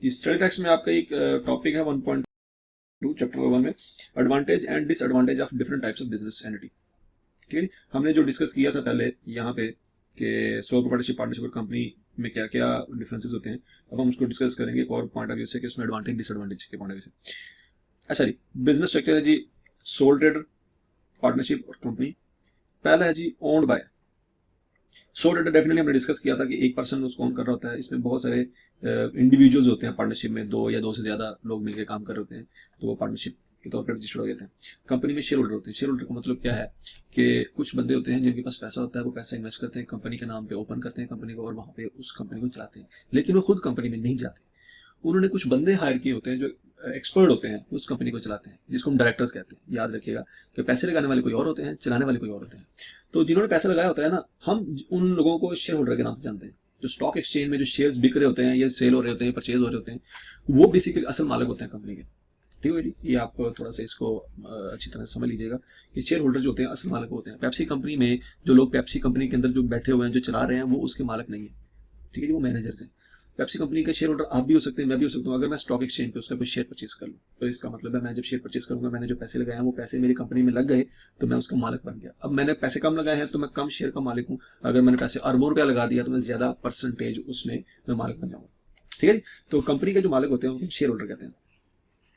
इस study text में आपका एक टॉपिक है 1.2 चैप्टर नंबर 1 में, advantage and disadvantage of different types of business entity. ठीक है, हमने जो डिस्कस किया था पहले यहाँ पे कि सोल प्रोप्राइटरशिप, पार्टनरशिप और कंपनी में क्या क्या डिफरेंसेस होते हैं। अब हम उसको डिस्कस करेंगे एक और पॉइंट ऑफ व्यू से कि उसमें एडवांटेज डिसएडवांटेज के पॉइंट ऑफ व्यू से। अच्छा जी, बिजनेस स्ट्रक्चर है जी सोल ट्रेडर, पार्टनरशिप और कंपनी। पहला है जी owned by. Sole trader definitely हमने डिस्कस किया था कि एक पर्सन उसको ओन कर रहा होता है। इसमें बहुत सारे इंडिविजुअल्स होते हैं पार्टनरशिप में, दो या दो से ज्यादा लोग मिलकर काम कर रहे होते हैं, तो वो पार्टनरशिप के तौर पर रजिस्टर्ड हो जाते हैं। कंपनी में शेयर होल्डर होते हैं। शेयर होल्डर का मतलब क्या है कि कुछ बंदे होते हैं जिनके पास पैसा होता है, वो पैसा इन्वेस्ट करते हैं कंपनी के नाम पे, ओपन करते हैं कंपनी को और वहां पे उस कंपनी को चलाते हैं, लेकिन वो खुद कंपनी में नहीं जाते। उन्होंने कुछ बंदे हायर किए होते हैं जो एक्सपर्ट होते हैं, उस कंपनी को चलाते हैं, जिसको हम डायरेक्टर्स कहते हैं। याद रखिएगा कि पैसे लगाने वाले कोई और होते हैं, चलाने वाले कोई और होते हैं। तो जिन्होंने पैसा लगाया होता है ना, हम उन लोगों को शेयर होल्डर के नाम से जानते हैं। जो स्टॉक एक्सचेंज में जो शेयर्स बिक रहे होते हैं या सेल हो रहे होते हैं, परचेज हो रहे होते हैं, वो बेसिकली असल मालिक होते हैं कंपनी के। ठीक है जी, ये आप थोड़ा सा इसको अच्छी तरह समझ लीजिएगा कि शेयर होल्डर जो होते हैं असल मालिक होते हैं। पेप्सी कंपनी में जो लोग पेप्सी कंपनी के अंदर जो बैठे हुए हैं, जो चला रहे हैं, वो उसके मालिक नहीं है। ठीक है जी, वो मैनेजर्स हैं। पेप्सी कंपनी का शेयर होल्डर आप भी हो सकते हैं, मैं भी हो सकता हूँ। अगर मैं स्टॉक एक्सचेंज पे उसका कोई शेयर परचेज कर लूँ, तो इसका मतलब है मैं जब शेयर परचेज करूंगा, मैंने जो पैसे लगाए हैं वो पैसे मेरी कंपनी में लग गए, तो मैं उसका मालिक बन गया। अब मैंने पैसे कम लगाए हैं तो मैं कम शेयर का मालिक हूँ। अगर मैंने पैसे अरबों रुपया लगा दिया तो मैं ज्यादा परसेंटेज उसमें मैं मालिक बन जाऊंगा। ठीक है जी, तो कंपनी के जो मालिक होते हैं उनको शेयर होल्डर कहते हैं।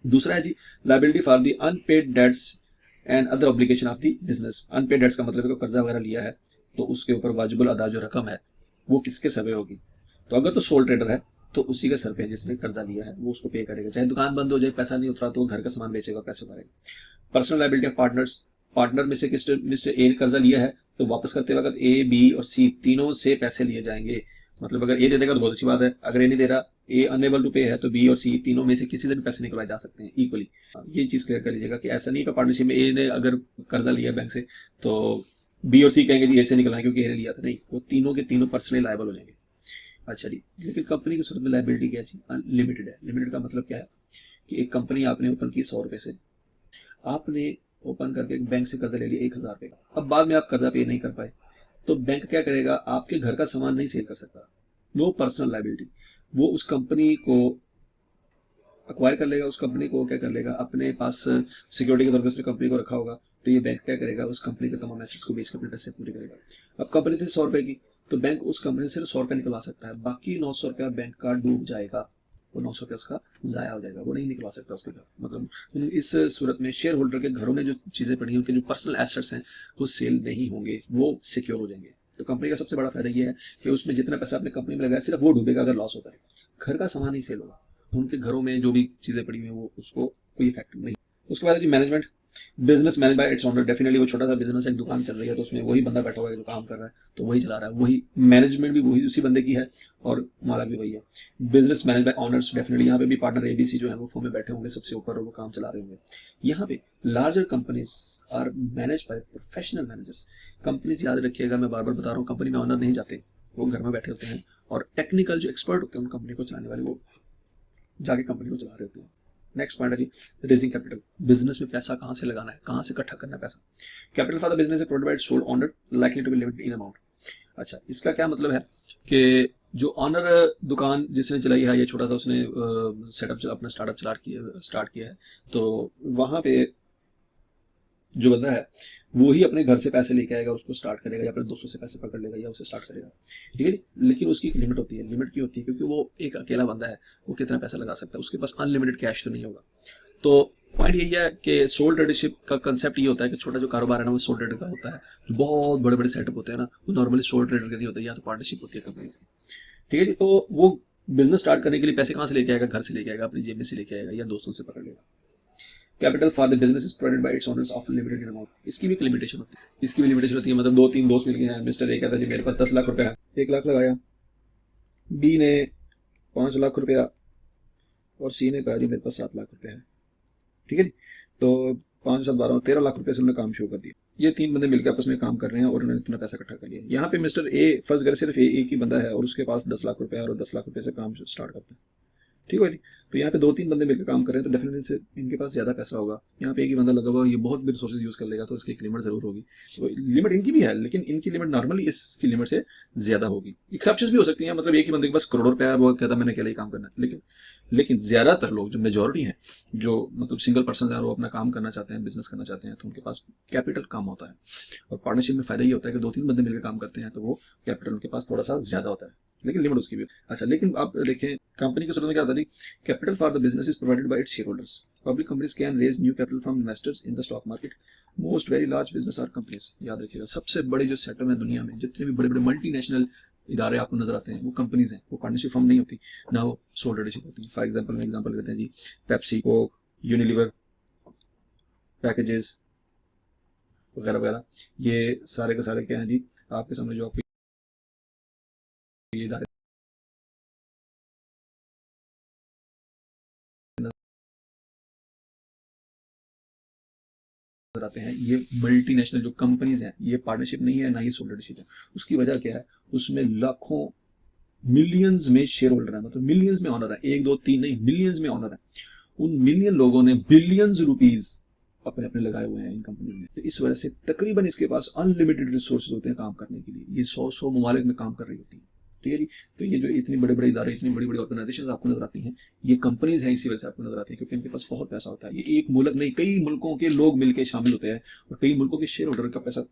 दूसरा है जी liability for the unpaid debts and other obligation of the business. Unpaid debts का मतलब है कि कर्जा वगैरह लिया है तो उसके ऊपर वाजिबुल अदा जो रकम है वो किसके सर पे होगी। तो अगर तो सोल ट्रेडर है तो उसी का सर पे है जिसने कर्जा लिया है, वो उसको पे करेगा। चाहे दुकान बंद हो जाए, पैसा नहीं उतरा, तो वो घर का सामान बेचेगा, पैसे उतारेगा। Personal liability of partners. Partner में से मिस्टर ए ने कर्जा लिया है तो वापस करते वक्त ए, बी और सी तीनों से पैसे लिए जाएंगे। मतलब अगर ए दे देगा तो बहुत अच्छी बात है, अगर ए नहीं दे रहा, ए अनएबल टू पे है, तो बी और सी तीनों में से किसी से भी पैसे निकलाए जा सकते हैं इक्वली। ये चीज क्लियर कर लीजिएगा कि ऐसा नहीं का पार्टनरशिप में ए ने अगर कर्जा लिया बैंक से तो बी और सी कहेंगे जी ए से निकलना क्योंकि ए ने लिया था। नहीं, वो तीनों के तीनों पर्सनली लायबल हो जाएंगे। अच्छा जी, लेकिन कंपनी की सूरत में लायबिलिटी क्या है? अनलिमिटेड है। लिमिटेड का मतलब क्या है कि एक कंपनी आपने ओपन की 100 रुपए से, आपने ओपन करके एक बैंक से कर्जा ले लिया 1000 रुपए का। अब बाद में आप कर्जा पे नहीं कर पाए तो बैंक क्या करेगा? आपके घर का सामान नहीं सेल कर सकता। No personal liability. वो उस कंपनी को अक्वायर कर लेगा, उस कंपनी को क्या कर लेगा, अपने पास सिक्योरिटी के तौर पर उसने कंपनी को रखा होगा। तो ये बैंक क्या करेगा? उस कंपनी के तमाम एसेट्स को बेच कर अपने पैसे पूरे करेगा। अब कंपनी थी 100 रुपए की, तो बैंक उस कंपनी से सिर्फ 100 रुपए निकलवा सकता है, बाकी 900 रुपया बैंक का डूब जाएगा। वो 900 रुपया उसका जाया हो जाएगा, वो नहीं निकलवा सकता उसके घर। मतलब इस सूरत में शेयर होल्डर के घरों में जो चीजें पड़ी हैं, उनके जो पर्सनल एसेट्स हैं वो सेल नहीं होंगे, वो सिक्योर हो जाएंगे। तो कंपनी का सबसे बड़ा फायदा ये है कि उसमें जितना पैसा अपने कंपनी में लगाया सिर्फ वो डूबेगा अगर लॉस होता है, घर का सामान ही सेल होगा। उनके घरों में जो भी चीजें पड़ी हुई हैं वो उसको कोई इफेक्ट नहीं। उसके बाद जी management. Business manage by its owner. Definitely वो छोटा सा बिजनेस है, एक दुकान चल रही है तो उसमें वही बंदा बैठा हुआ है जो काम कर रहा है, तो वही चला रहा है, वही मैनेजमेंट भी वही उसी बंदे की है और मालिक भी वही है। Business manage bye owners. Definitely यहाँ पे भी पार्टनर एबीसी जो है वो फर्म में बैठे होंगे सबसे ऊपर और वो काम चला रहे होंगे। यहाँ पे larger companies are manage by professional managers. Companies याद रखिएगा, मैं बार बार बता रहा हूँ, कंपनी में ओनर नहीं जाते, वो घर में बैठे होते हैं और टेक्निकल जो एक्सपर्ट होते हैं उन कंपनी को चलाने वाले, वो जाके कंपनी को चला रहे होते हैं। नेक्स्ट पॉइंट है जी रेजिंग कैपिटल। बिजनेस में पैसा कहाँ से लगाना है, कहाँ से इकट्ठा करना है पैसा। Capital for the business is provided by sole owner likely to be limited in amount. अच्छा, इसका क्या मतलब है कि जो ऑनर दुकान जिसने चलाई है, ये छोटा सा उसने सेटअप अपना स्टार्ट किया है, तो वहां पे जो बंदा है वो ही अपने घर से पैसे लेके आएगा, उसको स्टार्ट करेगा, या अपने दोस्तों से पैसे पकड़ लेगा या उसे स्टार्ट करेगा। ठीक है, लेकिन उसकी एक लिमिट होती है। लिमिट क्यों होती है? क्योंकि वो एक अकेला बंदा है, वो कितना पैसा लगा सकता है, उसके पास अनलिमिटेड कैश तो नहीं होगा। तो पॉइंट यही है कि सोल ट्रेडरशिप का कंसेप्ट ये होता है कि छोटा जो कारोबार है ना वो सोल ट्रेडर का होता है। जो बहुत बड़े बड़े सेटअप होते हैं ना वो नॉर्मली सोल ट्रेडर के नहीं होते, या तो पार्टनरशिप होती है कंपनी से। ठीक है जी, तो वो बिजनेस स्टार्ट करने के लिए पैसे कहाँ से लेके आएगा? घर से लेके आएगा, अपनी जेब में से लेके आएगा या दोस्तों से पकड़ लेगा। Capital for the business is provided by it's owners often limited in amount. इसकी भी एक लिमिटेशन होती है। इसकी भी लिमिटेशन होती है, मतलब दो तीन दोस्त मिल गए हैं, मिस्टर ए कहता है जी मेरे पास 10 लाख रुपया है, 1 लाख लगाया, बी ने 5 लाख रुपया और सी ने कहा जी मेरे पास 7 लाख रुपया है। ठीक है जी, तो 5 7 12 13 लाख रुपए से उन्होंने काम शुरू कर दिया। ये तीन बंदे मिलकर आपस में काम कर रहे हैं और उन्होंने इतना पैसा इकट्ठा कर लिया। यहाँ पे मिस्टर ए फर्ज करे सिर्फ एक ही बंदा है और उसके पास 10 लाख रुपया है और 10 लाख रुपए से काम स्टार्ट करता है। ठीक है जी। तो यहाँ पे 2-3 बंदे मिलकर काम कर रहे हैं तो डेफिनेटली से इनके पास ज़्यादा पैसा होगा। यहाँ पे एक ही बंदा लगा हुआ, ये बहुत भी रिसोर्सेज यूज़ कर लेगा तो इसकी एक लिमिट ज़रूर होगी। तो लिमिट इनकी भी है, लेकिन इनकी लिमिट नॉर्मली इसकी लिमिट से ज़्यादा होगी। एक्सेप्शंस भी हो सकती हैं, मतलब एक ही बंदे के पास करोड़ों रुपया है, वो कहता है मैंने अकेले ही काम करना है। लेकिन ज़्यादातर लोग, जो मेजोरिटी हैं, जो मतलब सिंगल पर्सन है, वो अपना काम करना चाहते हैं, बिजनेस करना चाहते हैं, तो उनके पास कैपिटल कम होता है। और पार्टनरशिप में फ़ायदा ये होता है कि 2-3 बंदे मिलकर काम करते हैं तो वो कैपिटल उनके पास थोड़ा सा ज़्यादा होता है, लेकिन लिमिट उसकी भी। अच्छा, लेकिन आप देखें कंपनी की सूरत में क्या होता है, capital for the business is provided by its shareholders. Public companies can raise new capital from investors in the stock market. Most very large business are companies. याद रखिएगा, सबसे बड़े जो सेक्टर है दुनिया में, जितने भी बड़े बड़े मल्टीनेशनल इदारे आपको नजर आते हैं, वो कंपनीज हैं। वो पार्टनरशिप फॉर्म नहीं होती, ना वो सोल्डरशिप होती है। फॉर एग्जाम्पल में एग्जाम्पल लेते हैं जी, पेप्सी, कोक, यूनिलीवर, पैकेजेस वगैरह वगैरह, ये सारे के सारे क्या हैं जी, आपके सामने जो आपके ये इदारे आते हैं, ये मल्टीनेशनल जो कंपनीज हैं, ये पार्टनरशिप नहीं है, ना ये सोल्डरशिप है। उसकी वजह क्या है, उसमें लाखों मिलियंस में शेयर होल्डर है, मतलब मिलियंस में ऑनर है, 1 2 3 नहीं, मिलियंस में ऑनर है। उन मिलियन लोगों ने बिलियंस रुपीज अपने अपने लगाए हुए हैं इन कंपनी में। तो इस वजह से तकरीबन इसके पास अनलिमिटेड रिसोर्सेज होते हैं काम करने के लिए। ये 100 ममालिक में काम कर रही होती है, ठीक है जी। तो ये जो इतनी बड़े बड़े इदारे, इतनी बड़ी बड़ी ऑर्गेनाइजेशन आपको नजर आती हैं, ये कंपनीज हैं, इसी वजह से आपको नजर आती है, क्योंकि इनके पास बहुत पैसा होता है। ये एक मुल्क नहीं, कई मुल्कों के लोग मिलकर शामिल होते हैं और कई मुल्कों के शेयर होल्डर का पैसा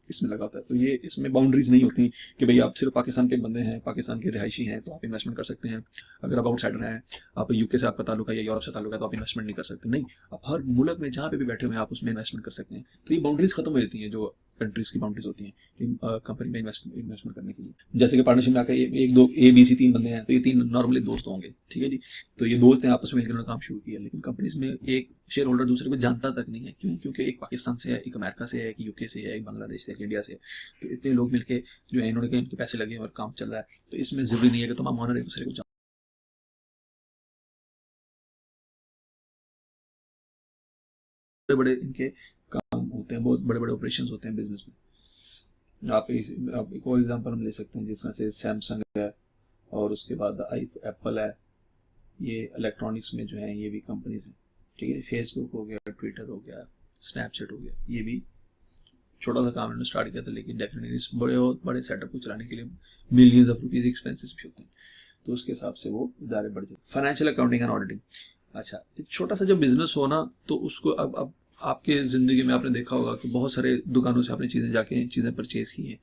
इसमें लगा होता है। तो ये इसमें बाउंड्रीज नहीं होती कि भाई आप सिर्फ पाकिस्तान के बंदे हैं, पाकिस्तान के रिहायशी हैं तो आप इन्वेस्टमेंट कर सकते हैं। अगर आप आउटसाइडर हैं, आप यूके से आपका ताल्लुक है या यूरोप से ताल्लुक है, तो आप इन्वेस्टमेंट नहीं कर सकते। नहीं, आप हर मुल्क में जहाँ पे भी बैठे हुए हैं आप उसमें इन्वेस्टमेंट कर सकते हैं। तो ये बाउंड्रीज खत्म हो जाती हैं जो कंट्रीज की बाउंड्रीज होती हैं कंपनी में इन्वेस्टमेंट करने के लिए। जैसे कि पार्टनरशिप में आकर एक दो ABC 3 बंदे हैं, तो ये 3 नॉर्मली दोस्त होंगे, ठीक है जी। तो ये दोस्त हैं, आपस में मिलकर काम शुरू किया। लेकिन कंपनीज में एक शेयर होल्डर दूसरे को जानता तक नहीं है। क्यों? क्योंकि एक पाकिस्तान से है, एक अमेरिका से है, एक यूके से है, एक बांग्लादेश से, एक इंडिया से है। तो इतने लोग मिलके जो है, इन्होंने इनके पैसे लगे और काम चल रहा है। तो इसमें जरूरी नहीं है कि तमाम ऑनर एक दूसरे को बड़े बड़े इनके काम होते हैं, बहुत बड़े बड़े ऑपरेशन होते हैं बिजनेस में। आप एक और एग्जांपल हम ले सकते हैं, जिस तरह से सैमसंग है और उसके बाद एप्पल है। ये इलेक्ट्रॉनिक्स में जो है ये भी कंपनीज हैं, ठीक है। फेसबुक हो गया, ट्विटर हो गया, स्नैपचैट हो गया, ये भी छोटा सा काम इन्होंने स्टार्ट किया था, लेकिन डेफिनेटली इस बड़े सेटअप को चलाने के लिए मिलियंस ऑफ रुपीज एक्सपेंसेस भी होते हैं। तो उसके हिसाब से वो इदारे बढ़ जाते। Financial accounting and auditing. अच्छा, एक छोटा सा जब बिजनेस हो ना, तो उसको अब आपके ज़िंदगी में आपने देखा होगा कि बहुत सारे दुकानों से आपने चीज़ें परचेज़ की हैं।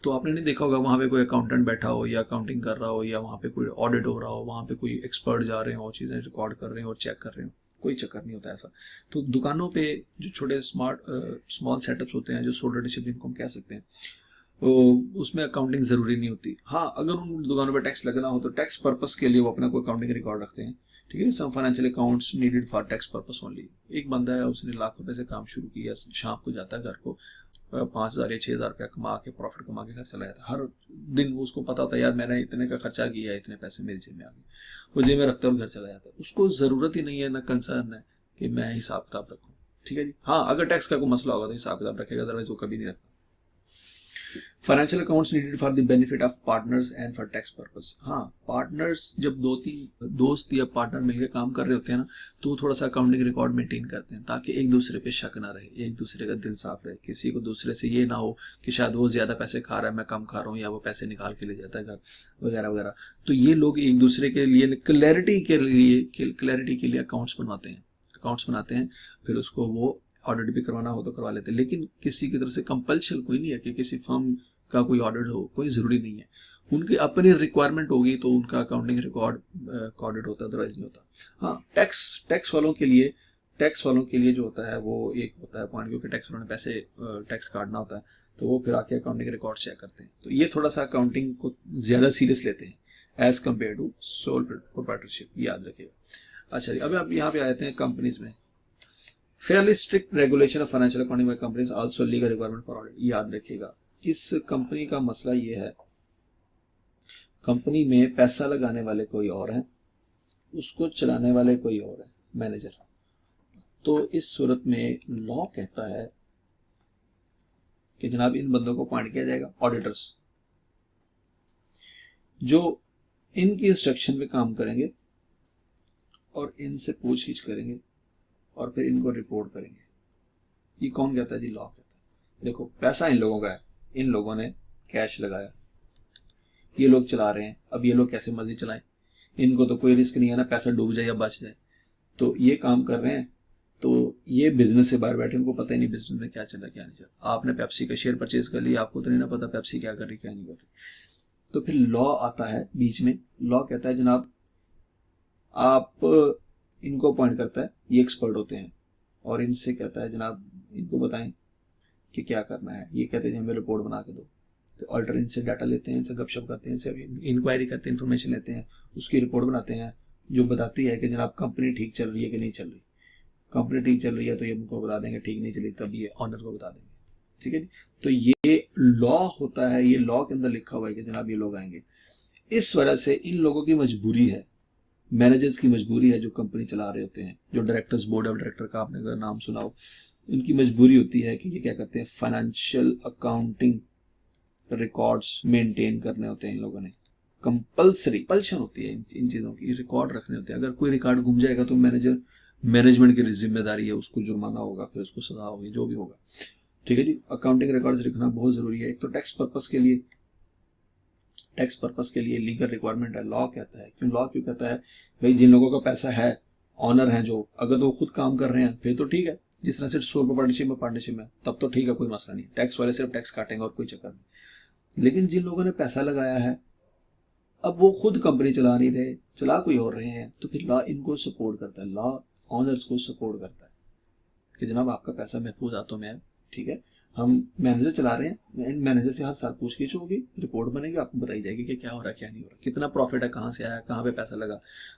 तो आपने नहीं देखा होगा वहाँ पे कोई अकाउंटेंट बैठा हो या अकाउंटिंग कर रहा हो, या वहाँ पे कोई ऑडिट हो रहा हो, वहाँ पे कोई एक्सपर्ट जा रहे हो, चीज़ें रिकॉर्ड कर रहे हो और चेक कर रहे हो। कोई चक्कर नहीं होता ऐसा। तो दुकानों पे जो छोटे स्मॉल सेटअप्स होते हैं, जो सोल ट्रेडरशिप जिनको हम कह सकते हैं, तो उसमें अकाउंटिंग ज़रूरी नहीं होती। हाँ, अगर उन दुकानों पे टैक्स लगना हो तो टैक्स पर्पस के लिए वो अपना कोई अकाउंटिंग रिकॉर्ड रखते हैं, ठीक है। Some financial accounts needed for tax purpose only. एक बंदा है, उसने ₹1,00,000 से काम शुरू किया, शाम को जाता है घर को 5,000 या 6,000 रुपया कमा के, प्रॉफिट कमा के घर चला जाता है। हर दिन उसको पता होता है यार मैंने इतने का खर्चा किया, इतने पैसे मेरी जेब में आ गए, वो जेब में रखता है और घर चला जाता है। उसको ज़रूरत ही नहीं है, ना कंसर्न है कि मैं हिसाब किताब रखूँ, ठीक है जी। हाँ, अगर टैक्स का कोई मसला होगा तो हिसाब किताब रखेगा, अदरवाइज वो कभी नहीं रखता। Financial accounts needed for the benefit of partners and for tax purpose. हाँ, पार्टनर्स जब 2-3 दोस्त या पार्टनर मिलकर काम कर रहे होते हैं ना, तो थोड़ा सा अकाउंटिंग रिकॉर्ड मेंटेन करते हैं ताकि एक दूसरे पे शक ना रहे, एक दूसरे का दिल साफ रहे, किसी को दूसरे से ये ना हो कि शायद वो ज़्यादा पैसे खा रहा है, मैं कम खा रहा हूँ, या वो पैसे निकाल के ले जाता है घर वगैरह वगैरह। तो ये लोग एक दूसरे के लिए क्लैरिटी के लिए अकाउंट्स बनाते हैं, फिर उसको वो ऑडिट भी करवाना हो तो करवा लेते हैं। लेकिन किसी की तरफ से कंपल्शन कोई नहीं है कि किसी फर्म का कोई ऑडिट हो, कोई ज़रूरी नहीं है। उनकी अपनी रिक्वायरमेंट होगी तो उनका अकाउंटिंग रिकॉर्ड ऑडिट होता है, अदरवाइज नहीं होता। हाँ, टैक्स वालों के लिए जो होता है वो एक होता है पॉइंट, क्योंकि टैक्स वालों ने पैसे टैक्स काटना होता है, तो वो फिर आके अकाउंटिंग रिकॉर्ड चेक करते हैं। तो ये थोड़ा सा अकाउंटिंग को ज़्यादा सीरियस लेते हैं as compare to sole proprietorship, याद रखिएगा। अच्छा जी, अब आप यहाँ पे आते हैं कंपनीज में। Fairlie strict regulation of financial accounting by companies also legal requirement for audit. याद रखिएगा, इस कंपनी का मसला ये है, कंपनी में पैसा लगाने वाले कोई और हैं, उसको चलाने वाले कोई और है, मैनेजर। तो इस सूरत में लॉ कहता है कि जनाब इन बंदों को अपॉइंट किया जाएगा, ऑडिटर्स, जो इनकी इंस्ट्रक्शन पे काम करेंगे और इनसे पूछगिछ करेंगे और फिर इनको रिपोर्ट करेंगे। ये कौन कहता है जी? लॉ कहता है। देखो पैसा इन लोगों का है, इन लोगों ने कैश लगाया, ये लोग चला रहे हैं, अब ये लोग कैसे मर्जी चलाएं, इनको तो कोई रिस्क नहीं है ना, पैसा डूब जाए या बच जाए, तो ये काम कर रहे हैं। तो ये बिजनेस से बाहर बैठे, उनको पता ही नहीं बिजनेस में क्या चल रहा है क्या नहीं चल रहा। आपने पेप्सी का शेयर परचेज कर लिया, आपको तो नहीं ना पता पेप्सी क्या कर रही क्या नहीं कर रही। तो फिर लॉ आता है बीच में। लॉ कहता है जनाब आप इनको अपॉइंट करता है, ये एक्सपर्ट होते हैं, और इनसे कहता है जनाब इनको बताएं कि क्या करना है। ये कहते हैं हमें रिपोर्ट बना के दो, तो ऑल्टर इनसे डाटा लेते हैं, इनसे गपशप करते हैं, इनसे इंक्वायरी करते हैं, इन्फॉर्मेशन लेते हैं, उसकी रिपोर्ट बनाते हैं जो बताती है कि जनाब कंपनी ठीक चल रही है कि नहीं चल रही। कंपनी ठीक चल रही है तो ये उनको बता देंगे, ठीक नहीं चली तब ये ऑनर को बता देंगे। ठीक है जी। तो ये लॉ होता है, ये लॉ के अंदर लिखा हुआ है कि जनाब ये लोग आएंगे। इस वजह से इन लोगों की मजबूरी है, मैनेजर्स की मजबूरी है जो कंपनी चला रहे होते हैं, जो डायरेक्टर्स, बोर्ड ऑफ डायरेक्टर का आपने अगर नाम सुना हो, इनकी मजबूरी होती है कि ये क्या करते हैं, फाइनेंशियल अकाउंटिंग रिकॉर्ड्स मेंटेन करने होते हैं। इन लोगों ने कंपल्शन होती है इन चीज़ों की, रिकॉर्ड रखने होते हैं। अगर कोई रिकॉर्ड घूम जाएगा तो मैनेजमेंट की जिम्मेदारी है, उसको जुर्माना होगा, फिर उसको सजा होगी, जो भी होगा। ठीक है जी। अकाउंटिंग रिकॉर्ड्स लिखना बहुत जरूरी है। एक तो टैक्स पर्पस के लिए लीगल रिक्वायरमेंट है। लॉ कहता है, क्यों लॉ क्यों कहता है? भाई जिन लोगों का पैसा है, ऑनर है जो, अगर तो वो खुद काम कर रहे हैं फिर तो ठीक है, जिस तरह से सोल पार्टनरशिप में तब तो ठीक है, कोई मसला नहीं, टैक्स वाले सिर्फ टैक्स काटेंगे और कोई चक्कर नहीं। लेकिन जिन लोगों ने पैसा लगाया है, अब वो खुद कंपनी चला नहीं रहे, चला कोई और रहे हैं, तो फिर लॉ इनको सपोर्ट करता है, लॉ ऑनर्स को सपोर्ट करता है कि जनाब आपका पैसा महफूज हाथों में है, ठीक है, हम मैनेजर चला रहे हैं, इन मैनेजर से हर साल पूछगिछ होगी, रिपोर्ट बनेगी, आपको बताई जाएगी कि क्या हो रहा है क्या नहीं हो रहा, कितना प्रॉफिट है, कहाँ से आया, कहाँ पे पैसा लगा,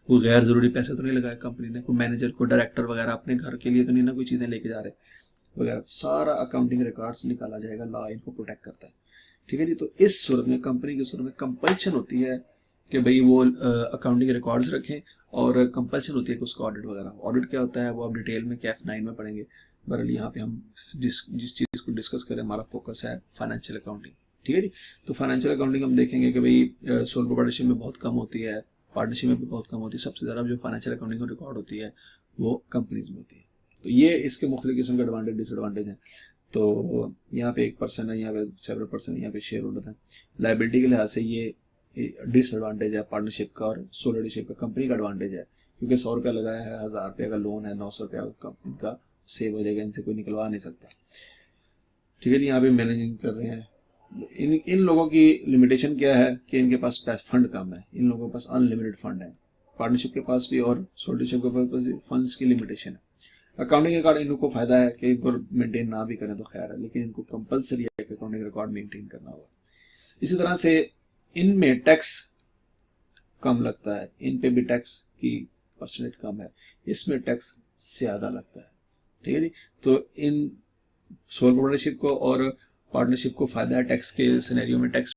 कोई गैर जरूरी पैसे तो नहीं लगाया कंपनी ने, कोई मैनेजर को डायरेक्टर वगैरह अपने घर के लिए तो नहीं ना कोई चीज़ें लेके जा रहे वगैरह। सारा अकाउंटिंग रिकॉर्ड्स निकाला जाएगा, लॉ इनको प्रोटेक्ट करता है। ठीक है जी। तो इस सूरत में कंपनी की सूरत में कंपल्शन होती है कि भाई वो अकाउंटिंग रिकॉर्ड्स रखें, और कंपल्सन होती है कि उसका ऑडिट वगैरह। ऑडिट क्या होता है वो आप डिटेल में F9 में पढ़ेंगे। बहरहाल यहाँ पे हम जिस चीज़ को डिस्कस करें, हमारा फोकस है फाइनेंशियल अकाउंटिंग। ठीक है जी। तो फाइनेंशियल अकाउंटिंग हम देखेंगे कि भाई सोल प्रोप्राइटरशिप में बहुत कम होती है, पार्टनरशिप में भी बहुत कम होती है, सबसे ज़्यादा जो फाइनेंशियल अकाउंटिंग रिकॉर्ड होती है वो कंपनीज में होती है। तो ये इसके मुख्तलिफ किस्म के एडवांटेज डिसएडवांटेज हैं। तो यहाँ पे 1% है, यहाँ पे सेवरल पर्सन, यहाँ पे शेयर होल्डर है। लाइबिलिटी के लिहाज से ये डिसएडवांटेज है पार्टनरशिप का, और सोलिडरशिप का कंपनी का एडवांटेज है, क्योंकि 100 रुपया लगाया है, 1000 रुपये का लोन है, 900 रुपया इनका सेव हो जाएगा, इनसे कोई निकलवा नहीं सकता। ठीक है जी। यहाँ पे मैनेजिंग कर रहे हैं। इन लोगों की लिमिटेशन क्या है कि इनके पास फंड कम है, इन लोगों के पास अनलिमिटेड फंड है, पार्टनरशिप के पास भी और सोलिडरशिप के पास भी फंड्स की लिमिटेशन है। अकाउंटिंग रिकॉर्ड इनको फायदा है कि इनको मेंटेन ना भी करें तो खैर है, लेकिन इनको कंपलसरी है कि अकाउंटिंग रिकॉर्ड मेंटेन करना होगा। इसी तरह से इनमें टैक्स कम लगता है, इन पे भी टैक्स की परसेंटेज कम है, इसमें टैक्स ज्यादा लगता है। ठीक है जी। तो इन सोल प्रोप्राइटरशिप को और पार्टनरशिप को फायदा है टैक्स के सिनेरियो में, टैक्स